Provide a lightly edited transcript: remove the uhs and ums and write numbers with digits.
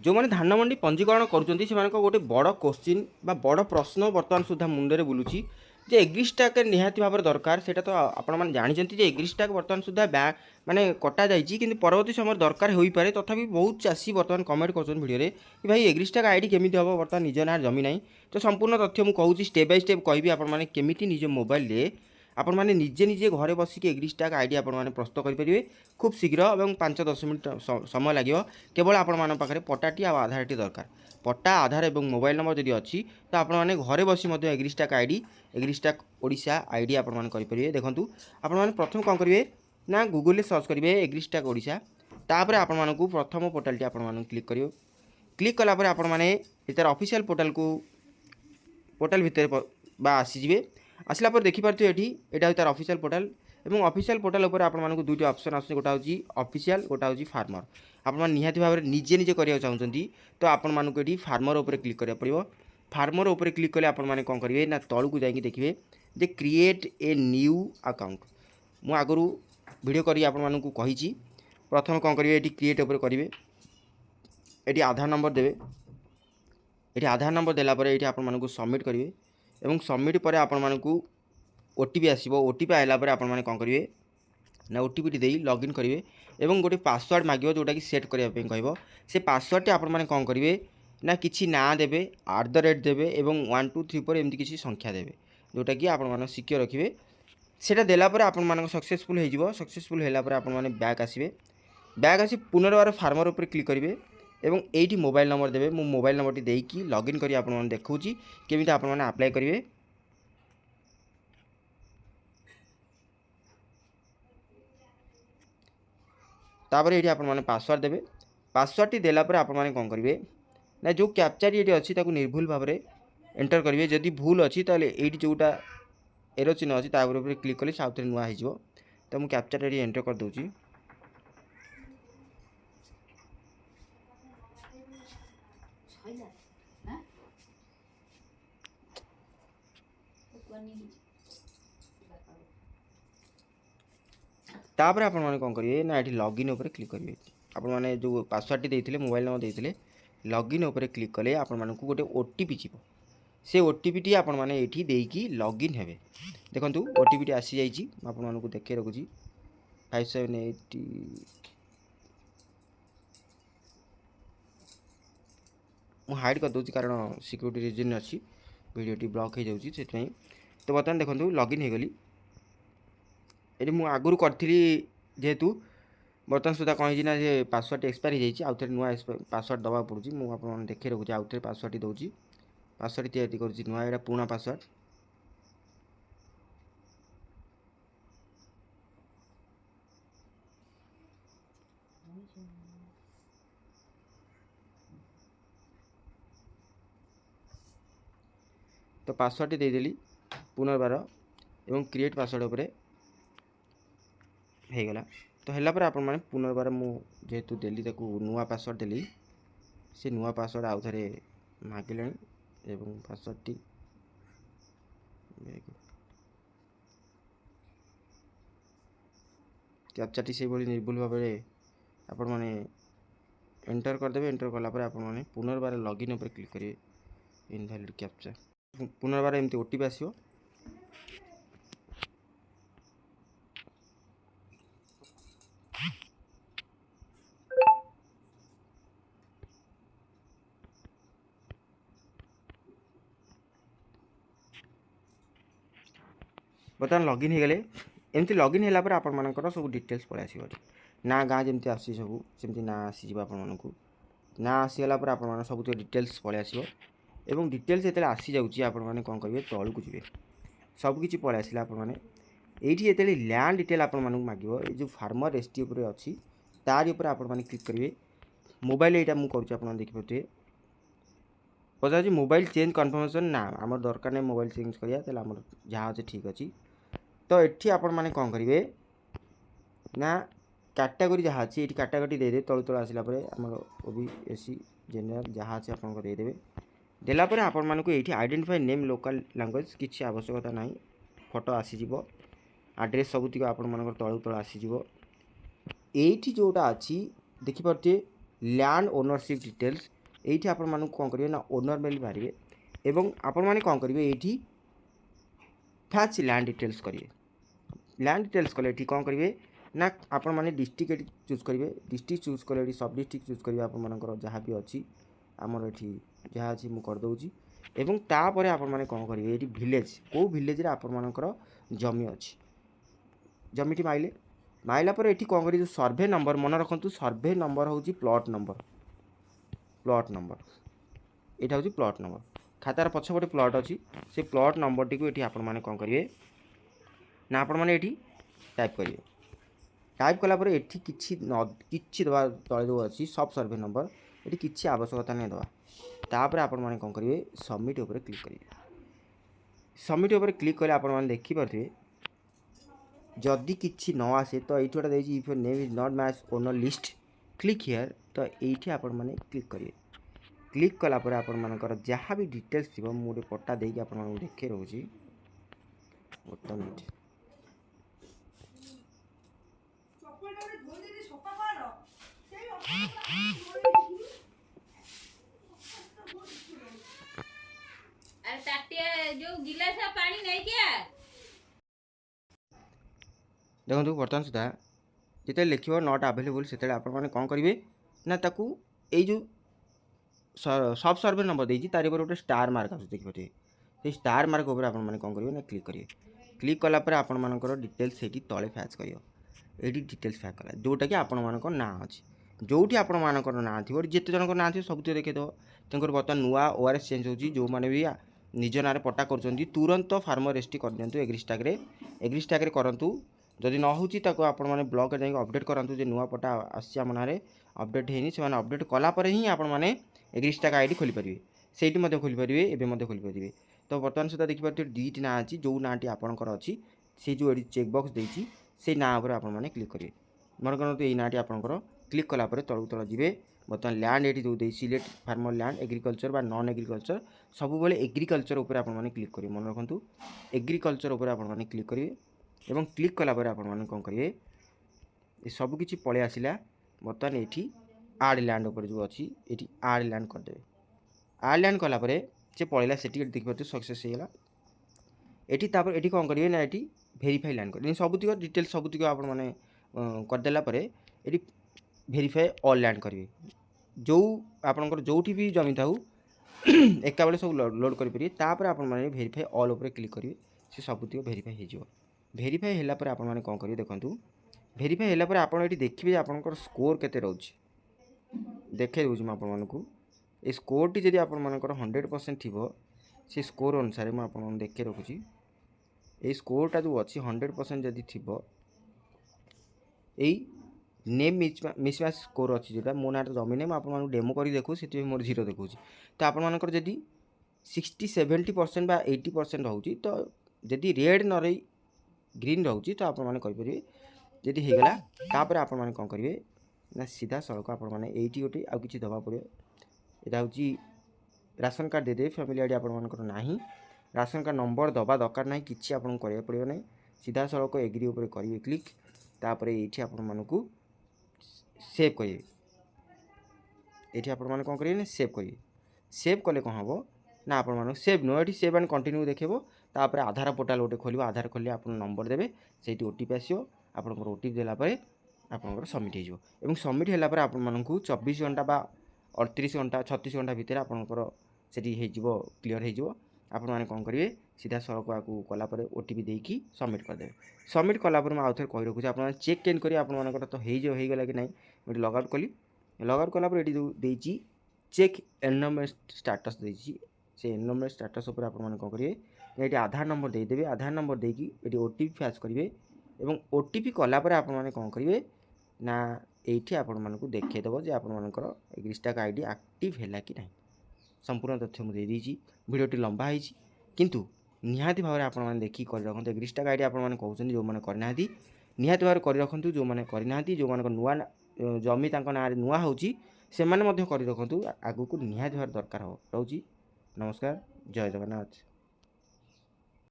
जो मैंने धान मंडी पंजीकरण कर गोटे बड़ क्वेश्चन बा बड़ प्रश्न बर्तमान सुधा मुंडे बुलूची जे एग्रीस्टाक निहाती भाव दरकार से तो आपने जानते एग्रीस्टाक बर्तमान सुधा माने कटा जाइए कि परवर्ती समय दरकार हो पारे तथापि बहुत चाषी बर्तमान कमेंट कर भिडियो कि भाई एग्रीस्टाक आईडी केमी हम बर्तमान निज ना जमी ना तो संपूर्ण तथ्य मुझे स्टेप बाय स्टेप कहि आपने केमी निज मोबाइल आपण मैंने निजे निजे घरे बसिक एग्रीस्टाक आईडी आपने प्रस्तुत करेंगे खूब शीघ्र और 5-10 मिनट समय लगे केवल आपण पाखे पट्टाटी आधारटी दरकार पट्टा आधार और मोबाइल नंबर जदि अच्छी तो आपने घरे बसी एग्रीस्टाक आईडी एग्रीस्टाक ओडिशा आईडी आपरेंगे देखूँ आपने प्रथम कौन करेंगे ना गूगल सर्च करेंगे एग्रीस्टाक ओडिशा तापर आपण प्रथम पोर्टाल आपण क्लिक करेंगे क्लिक कलापर आपण मैंने तार ऑफिशियल पोर्टाल को पोर्टाल भितर आसीजे आसला पर देखिपारे ये तार ऑफिशियल पोर्टाल और ऑफिशियल पोर्टाल उपर आपको दुईट ऑप्शन आस गोटा हूँ ऑफिशियल गोटा हूँ फार्मर आप निहाती भाव में निजे निजे करा चाहते तो आपको ये फार्मर उपर क्लिक करा पड़ो फार्मर उपर क्लिक कले आपने कौन करेंगे ना तलू को जाकि देखिए जे क्रिएट ए न्यू अकाउंट मु आगु वीडियो करी आपको कही प्रथम कौन करेंगे ये क्रिएट उपर करेंगे ये आधार नंबर देवे ये आधार नंबर देलापर ये आपको सबमिट करेंगे और सबमिट पर आपको ओटीपी आसो ओटीपी आइला आपने कौन करेंगे ना ओटीपी दे लॉगिन करेंगे और गोटे पासवर्ड मांगे जोटा कि सेट करने कह से पासवर्ड आपने कौन करेंगे ना किसी ना देवे @ देवे और 1 2 3 4 एमती किसी संख्या देवे जोटा कि आप सिक्योर रखिए सेटा देलापर आप सक्सेसफुल हो सक्सेसफुल होगापर आपने बैक आसवे बैक आसी पुनर्बार फार्मर उपर क्लिक करेंगे और ये मोबाइल नंबर देवे मो मोबाइल नंबर देकी लॉगिन करी आपने देखूँ केमी आपने अप्लाई करेंगे तापर ये आपने पासवर्ड देवे पासवर्ड टी देलापर आपने कौन करेंगे ना जो कैप्चर ये अच्छी निर्भुल भाव में एंटर करेंगे जदि भूल अच्छी ये जोटा एरो चिन्ह अच्छी तापर क्लिक कले से नुआ हो तो मुझे कैप्चर ये एंटर कर दूँगी तापर आपने कौन करेंगे ना ये लॉगिन उपर क्लिक करेंगे आपने जो पासवर्ड टी देते मोबाइल नंबर देते लॉगिन उपर क्लिक कले आपको गोटे ओटीपी जीव से ओटीपी टी आपने ये लॉगिन हेबे देखो ओटीपी टी आसी जाइए आपको देखे रखुची 5780 मुझे हाइड कर दूसरी कारण सिक्योरिटी रीजन अच्छी वीडियोटी ब्लॉक हो जाऊँगी से तो बर्तमान देखो लॉगिन हो गली ये मुझे आगुरी करी जेहेतु बर्तमान सुधा कहीं ना जे पासवर्ड एक्सपायर हो जाए आउ थे नुआ पासवर्ड दवा पड़ूँ मुझे देखे रखुच्छी आउ थे पासवर्ड दूसरी पासवर्ड तैयारी करुँची नुआ यहाँ पुराना पासवर्ड तो पासवर्ड देदेली पुनर्बार एवं क्रिएट पासवर्ड उपर होगला तो है आप पुनर्बार जेहेतु देली नुआ पासवर्ड देली से नुआ पासवर्ड आउ थे मागिले एवं पासवर्ड टी कैप्चाटी से निर्भुल भाव में आपण मैंने एंटर करदे एंटर कलापर आपने पुनर्बार लॉगिन उपर क्लिक करेंगे इनवैलिड कैप्चा पुनर्बार एमती ओटीपी आसो बर्तमान लॉगिन हो गले एमती लॉगिन होगापर आपर सब डिटेल्स पलि आसो ना गाँ जमी आसी सब सेमती ना आसीज आपको ना आसीगला आप सब डिटेल्स पलि आसो एवं डिटेल्स जो आसी जाऊँगी आपने कौन करेंगे तलू को जी सबकि पलि आसला आपने ये लैंड डिटेल आपको मांगे जो फार्मर रेजिस्ट्री उपर अच्छी तार उपर आपने क्लिक करेंगे मोबाइल यहाँ मुझे करुँच देखिए पचार मोबाइल चेंज कन्फर्मेशन ना आम दरकार नहीं मोबाइल चेंज करा जहाँ अच्छे ठीक अच्छी तो ये आपने कौन करेंगे ना कैटेगरी जहाँ अच्छी ये कैटेगरी देदे तलू तल आसला आम OBC जनरल जहाँ अच्छे आपको देदेवे देलापर आपको ये आइडेंटिफाई नेम लोकल लैंग्वेज किसी आवश्यकता ना फोटो आसीज आड्रेस सबुतिक आपण तलू तल आसीज ये जोटा अच्छी देखिपे लैंड ओनरशिप डिटेल्स এইଠି ଆପଣମାନଙ୍କୁ କ'ଣ କରିବେ ନା ଓନର୍ ବୋଲି ମାରିବେ ଏବଂ ଆପଣମାନେ କ'ଣ କରିବେ ଏଇଠି ଫ୍ୟାଚ୍ ଲ୍ୟାଣ୍ଡ ଡିଟେଲ୍ସ କରିବେ। ଲ୍ୟାଣ୍ଡ ଡିଟେଲ୍ସ କଲେ ଏଠି କ'ଣ କରିବେ ନା ଆପଣମାନେ ଡିଷ୍ଟ୍ରିକ୍ଟ ଏଠି ଚୁଜ୍ କରିବେ। ଡିଷ୍ଟ୍ରିକ୍ଟ ଚୁଜ୍ କଲେ ଏଠି ସବ୍ ଡିଷ୍ଟ୍ରିକ୍ଟ ଚୁଜ୍ କରିବେ ଆପଣମାନଙ୍କର ଯାହା ବି ଅଛି ଆମର ଏଠି ଯାହା ଅଛି ମୁଁ କରିଦେଉଛି ଏବଂ ତାପରେ ଆପଣମାନେ କ'ଣ କରିବେ ଏଠି ଭିଲେଜ୍ କେଉଁ ଭିଲେଜ୍ରେ ଆପଣମାନଙ୍କର ଜମି ଅଛି ଜମିଟି ମାଇଲା ପରେ ଏଠି କ'ଣ କରିବେ ଯେଉଁ ସର୍ଭେ ନମ୍ବର ମନେ ରଖନ୍ତୁ ସର୍ଭେ ନମ୍ବର ହେଉଛି ପ୍ଲଟ୍ ନମ୍ବର ଏଇଟା ହେଉଛି ପ୍ଲଟ୍ ନମ୍ବର ଖାତାର ପଛ ଗୋଟେ ପ୍ଲଟ୍ ଅଛି ସେ ପ୍ଲଟ୍ ନମ୍ବରଟିକୁ ଏଠି ଆପଣମାନେ କ'ଣ କରିବେ ନା ଆପଣମାନେ ଏଠି ଟାଇପ୍ କରିବେ। टाइप कलापर एठी किछि दवा तले जो अच्छी सब सर्वे नंबर ये किसी आवश्यकता नहीं दवा तापर आपण मैंने कौन करेंगे सबमिट उपर क्लिक करेंगे। सबमिट उपर क्लिक कले आपण मैंने देखिपे जदि किछि न आसे तो ये गोटे देखिए if your name is not match owner list click here तो ये आपण मैंने क्लिक करेंगे। क्लिक कलापर आपण मानकर जहाँ भी डिटेल्स थी मुझे पट्टा देकी आपण देखे रोचे मिनट देखो बर्तमान सुधा जिते लिख नॉट अवेलेबल से आपने कौन करेंगे ना ताकू ये जो सब सर्वे नंबर देती तार गोटे स्टार मार्क आस देखिए से स्टार मार्क उपर आपने कौन करेंगे ना क्लिक करेंगे। क्लिक कलापर आपर डिटेल्स ये तले फैच कर ये डिटेल्स फैच कला जोटा कि आपण मानक ना अच्छी जो आपण मानक ना थी जिते जनक ना थी सब देखीदेव तेणुकर बर्तमान नुआ ओआरएस चेंज होची जो मैंने भी निज ना पट्टा कर तुरंत फार्मर रेजिस्ट्री कर दिंतु एग्रीस्टाक करूँ जदि न होची ताको आपण माने ब्लॉक जाई अपडेट करंतु जे नुआ पट्टा आसी आम नारे अपडेट हेनी से माने अपडेट कला पर ही आपण माने एग्रीस्टाक आईडी खोली परिबे सेठी मध्ये खोली परिबे एबे मध्ये खोली परिबे। तो बर्तमान सुधा देखि परते डीटी ना अछि जो नाटी आपणकर अछि से जो एडी चेक बॉक्स देछि से ना ऊपर आपण माने क्लिक करिवे मन करंतु एई नाटी आपणकर क्लिक कला पर तळु तळ जिवे। बर्तमान लैंड एटी जो दे सिलेक्ट फार्मर लैंड एग्रीकल्चर बा नॉन एग्रीकल्चर सब बेले एग्रीकल्चर ऊपर आपण माने क्लिक करिवे मन रखंतु एग्रीकल्चर ऊपर आपण माने क्लिक करिवे एवं क्लिक कलापर आपण कौन करेंगे ये सबकि पलि आसला। बर्तमान ये आड लैंड उपर जो अच्छी ये आड लैंड करदे आड लैंड कलापर से पलैला से देखिए सक्सेस होगा ये कौन करेंगे ना ये भेरीफाई लैंड कर सबुतिक डिटेल्स सबुतिक आपने करदेला ये भेरीफाई ऑल लैंड करेंगे जो आपंकर जो भी जमी था एका बेले सब लोड करेंगे तापर आप भेरीफाई ऑल उपर क्लिक करेंगे से सबुतिक भेरीफाई हो भेरीफाई है आपण मैंने कौन करेंगे देखो भेरीफाई है आप देखिए आपंकर स्कोर केते रोचे देखे दूसरी आपको ये स्कोर टी जब आपर 100% थी से स्कोर अनुसार मुझे देखे रखुची ये स्कोरटा जो अच्छी 100% जदि थी नेम मिसमैच स्कोर अच्छी जोटा मो ना जमी नहीं मुझे डेमो कर देखू से मोर 0 देखूँ तो आपर जदि 60-70% बा 80% रोचे तो जदि रेड न रही ग्रीन रोचे तो आप कहींपरि जदि होगला तापर आपण मैंने कौन करेंगे ना सीधा सड़क आपण मैंने ये गोटे आउ कि दवा पड़े यहाँ हूँ राशन कार्ड देदे फैमिली आईडी आपर ना राशन कार्ड नंबर दबा दरकार ना कि आपको करा पड़े ना सीधा सड़क एग्री उपर करेंगे क्लिक तापर ये आपको सेव करेंगे ये आपण मैंने कौन करेंगे सेव करेंगे सेव कले कौन हम ना आप सेव नुह ये सेव एंड कंटिन्यू देखेबो तापर आधार पोर्टाल गोटे खोल आधार खोलिए आप नंबर देवे से ओटीपी आसो आपंकर ओटीपी देलापर आपंकर सबमिट हो सबमिट है आपको 24 घंटा बा 38 घंटा 36 घंटा भितर आपंकर से क्लीयर हो आपण मैंने कौन करेंगे सीधा सड़क आपको कलापर ओटीपी देकी सबमिट करदे सबमिट कलापर मैं आउ थे कही रखुच्छी आप चेक केन करेंगे आपर तो होगा कि नहीं मुझे लगआउट कली लगआउट कलापर ये जो देती चेक एनरोलमेंट स्टाटस देती से एनरोलमेंट स्टाटस उपर आप कौन करेंगे ये आधार नंबर देदेवे आधार नंबर देकी ये ओटीपी फैच करेंगे और ओटीपी कलापर आप कौन करेंगे ना ये आपण देखीदेव जे आपर एग्रीस्टाक आईडी एक्टिव है कि नहीं संपूर्ण तथ्य मुझे देदेची भिडियोटी लंबा होती किंतु निहाती भाव में देखिए कर रखते एग्रीस्टाक आईडी आपने कहते जो मैंने करना निहाती भाव कर रखु जो मैंने करना जो मान नुआ जमी ना नुआ होची से कर रखु आगू को निहाती भाव दरकार हो रोची। नमस्कार जय जगन्नाथ।